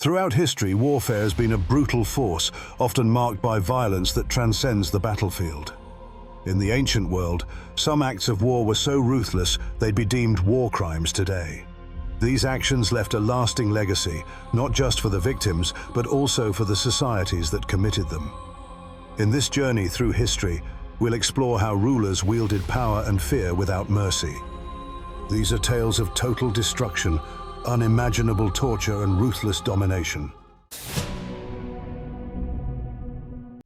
Throughout history, warfare has been a brutal force, often marked by violence that transcends the battlefield. In the ancient world, some acts of war were so ruthless they'd be deemed war crimes today. These actions left a lasting legacy, not just for the victims, but also for the societies that committed them. In this journey through history, we'll explore how rulers wielded power and fear without mercy. These are tales of total destruction, unimaginable torture, and ruthless domination.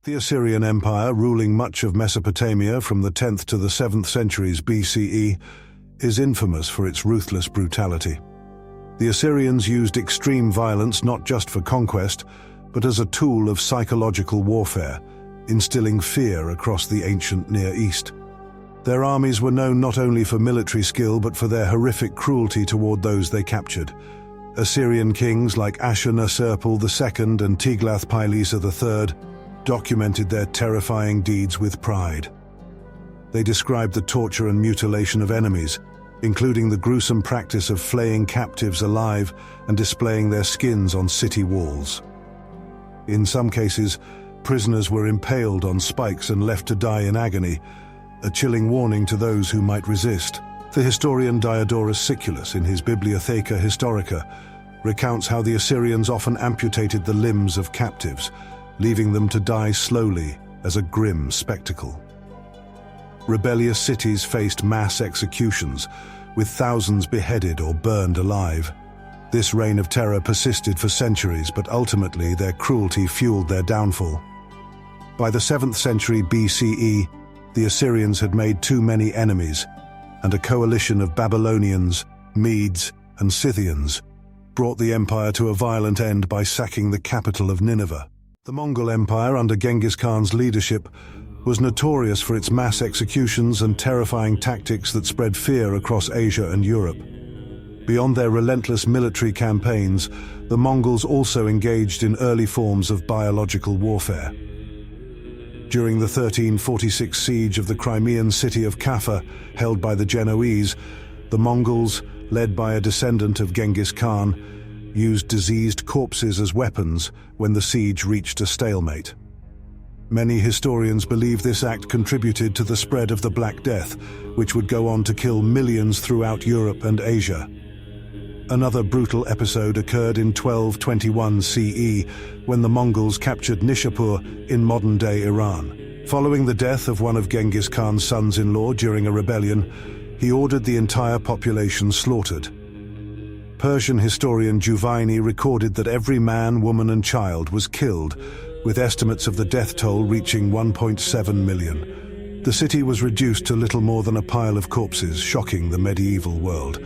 The Assyrian Empire, ruling much of Mesopotamia from the 10th to the 7th centuries BCE, is infamous for its ruthless brutality. The Assyrians used extreme violence not just for conquest, but as a tool of psychological warfare, instilling fear across the ancient Near East. Their armies were known not only for military skill but for their horrific cruelty toward those they captured. Assyrian kings like Ashur-nir-serpal II and Tiglath-Pileser III documented their terrifying deeds with pride. They described the torture and mutilation of enemies, including the gruesome practice of flaying captives alive and displaying their skins on city walls. In some cases, prisoners were impaled on spikes and left to die in agony, a chilling warning to those who might resist. The historian Diodorus Siculus, in his Bibliotheca Historica, recounts how the Assyrians often amputated the limbs of captives, leaving them to die slowly as a grim spectacle. Rebellious cities faced mass executions, with thousands beheaded or burned alive. This reign of terror persisted for centuries, but ultimately their cruelty fueled their downfall. By the 7th century BCE, the Assyrians had made too many enemies, and a coalition of Babylonians, Medes, and Scythians brought the empire to a violent end by sacking the capital of Nineveh. The Mongol Empire, under Genghis Khan's leadership, was notorious for its mass executions and terrifying tactics that spread fear across Asia and Europe. Beyond their relentless military campaigns, the Mongols also engaged in early forms of biological warfare. During the 1346 siege of the Crimean city of Kaffa, held by the Genoese, the Mongols, led by a descendant of Genghis Khan, used diseased corpses as weapons when the siege reached a stalemate. Many historians believe this act contributed to the spread of the Black Death, which would go on to kill millions throughout Europe and Asia. Another brutal episode occurred in 1221 CE, when the Mongols captured Nishapur in modern-day Iran. Following the death of one of Genghis Khan's sons-in-law during a rebellion, he ordered the entire population slaughtered. Persian historian Juvaini recorded that every man, woman, and child was killed, with estimates of the death toll reaching 1.7 million. The city was reduced to little more than a pile of corpses, shocking the medieval world.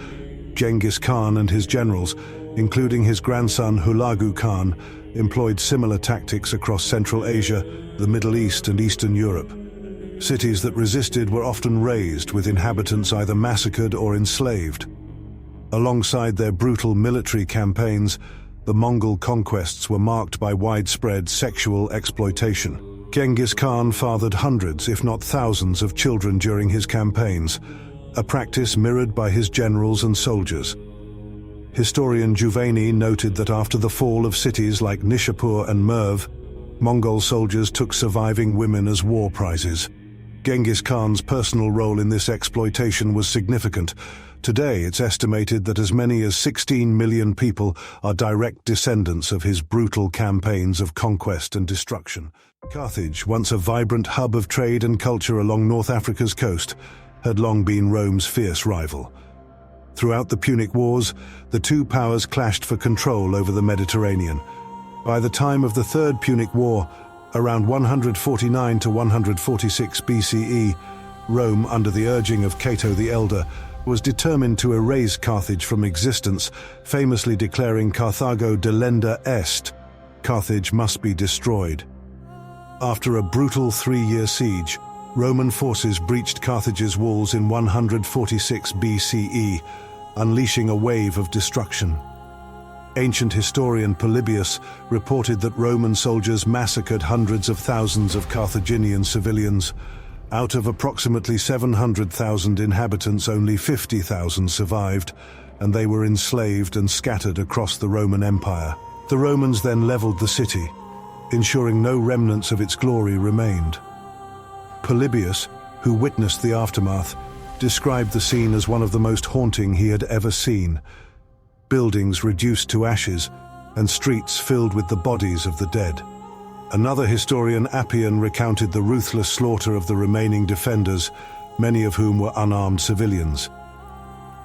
Genghis Khan and his generals, including his grandson Hulagu Khan, employed similar tactics across Central Asia, the Middle East, and Eastern Europe. Cities that resisted were often razed, with inhabitants either massacred or enslaved. Alongside their brutal military campaigns, the Mongol conquests were marked by widespread sexual exploitation. Genghis Khan fathered hundreds, if not thousands, of children during his campaigns, a practice mirrored by his generals and soldiers. Historian Juvaini noted that after the fall of cities like Nishapur and Merv, Mongol soldiers took surviving women as war prizes. Genghis Khan's personal role in this exploitation was significant. Today, it's estimated that as many as 16 million people are direct descendants of his brutal campaigns of conquest and destruction. Carthage, once a vibrant hub of trade and culture along North Africa's coast, had long been Rome's fierce rival. Throughout the Punic Wars, the two powers clashed for control over the Mediterranean. By the time of the Third Punic War, around 149 to 146 BCE, Rome, under the urging of Cato the Elder, was determined to erase Carthage from existence, famously declaring Carthago delenda est, Carthage must be destroyed. After a brutal 3-year siege, Roman forces breached Carthage's walls in 146 BCE, unleashing a wave of destruction. Ancient historian Polybius reported that Roman soldiers massacred hundreds of thousands of Carthaginian civilians. Out of approximately 700,000 inhabitants, only 50,000 survived, and they were enslaved and scattered across the Roman Empire. The Romans then leveled the city, ensuring no remnants of its glory remained. Polybius, who witnessed the aftermath, described the scene as one of the most haunting he had ever seen. Buildings reduced to ashes and streets filled with the bodies of the dead. Another historian, Appian, recounted the ruthless slaughter of the remaining defenders, many of whom were unarmed civilians.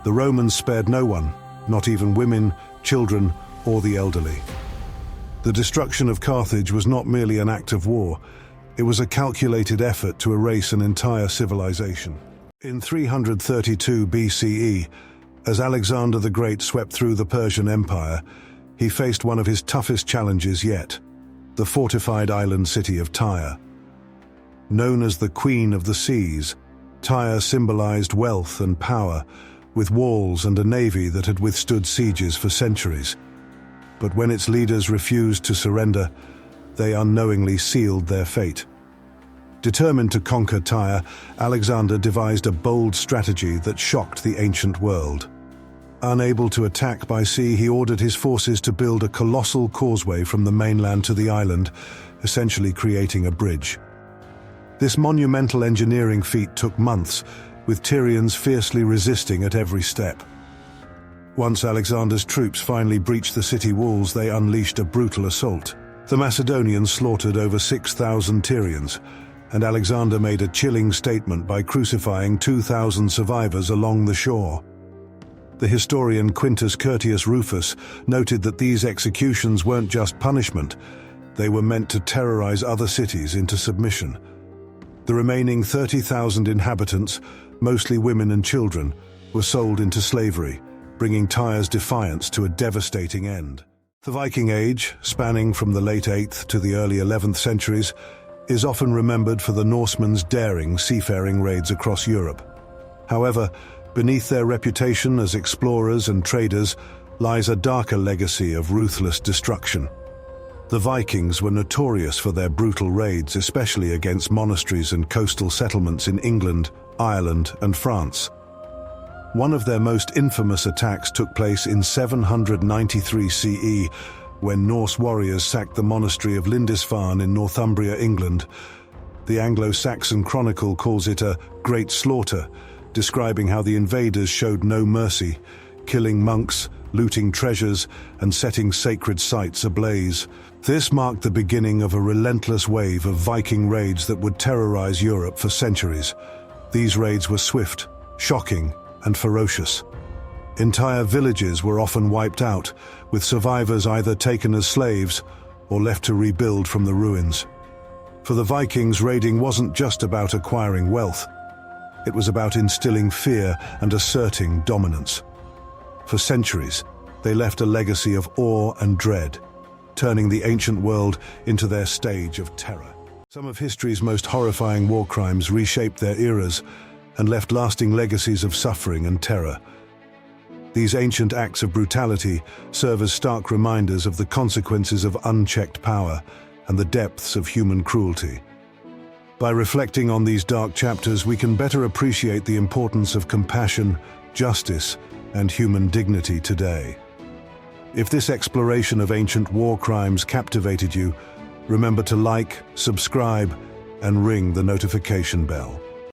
The Romans spared no one, not even women, children, or the elderly. The destruction of Carthage was not merely an act of war, it was a calculated effort to erase an entire civilization. In 332 BCE, as Alexander the Great swept through the Persian Empire, he faced one of his toughest challenges yet, the fortified island city of Tyre. Known as the Queen of the Seas, Tyre symbolized wealth and power, with walls and a navy that had withstood sieges for centuries. But when its leaders refused to surrender, they unknowingly sealed their fate. Determined to conquer Tyre, Alexander devised a bold strategy that shocked the ancient world. Unable to attack by sea, he ordered his forces to build a colossal causeway from the mainland to the island, essentially creating a bridge. This monumental engineering feat took months, with Tyrians fiercely resisting at every step. Once Alexander's troops finally breached the city walls, they unleashed a brutal assault. The Macedonians slaughtered over 6,000 Tyrians, and Alexander made a chilling statement by crucifying 2,000 survivors along the shore. The historian Quintus Curtius Rufus noted that these executions weren't just punishment, they were meant to terrorize other cities into submission. The remaining 30,000 inhabitants, mostly women and children, were sold into slavery, bringing Tyre's defiance to a devastating end. The Viking Age, spanning from the late 8th to the early 11th centuries, is often remembered for the Norsemen's daring seafaring raids across Europe. However, beneath their reputation as explorers and traders lies a darker legacy of ruthless destruction. The Vikings were notorious for their brutal raids, especially against monasteries and coastal settlements in England, Ireland, and France. One of their most infamous attacks took place in 793 CE, when Norse warriors sacked the monastery of Lindisfarne in Northumbria, England. The Anglo-Saxon Chronicle calls it a great slaughter, describing how the invaders showed no mercy, killing monks, looting treasures, and setting sacred sites ablaze. This marked the beginning of a relentless wave of Viking raids that would terrorize Europe for centuries. These raids were swift, shocking, and ferocious. Entire villages were often wiped out, with survivors either taken as slaves or left to rebuild from the ruins. For the Vikings, raiding wasn't just about acquiring wealth. It was about instilling fear and asserting dominance. For centuries, they left a legacy of awe and dread, turning the ancient world into their stage of terror. Some of history's most horrifying war crimes reshaped their eras and left lasting legacies of suffering and terror. These ancient acts of brutality serve as stark reminders of the consequences of unchecked power and the depths of human cruelty. By reflecting on these dark chapters, we can better appreciate the importance of compassion, justice, and human dignity today. If this exploration of ancient war crimes captivated you, remember to like, subscribe, and ring the notification bell.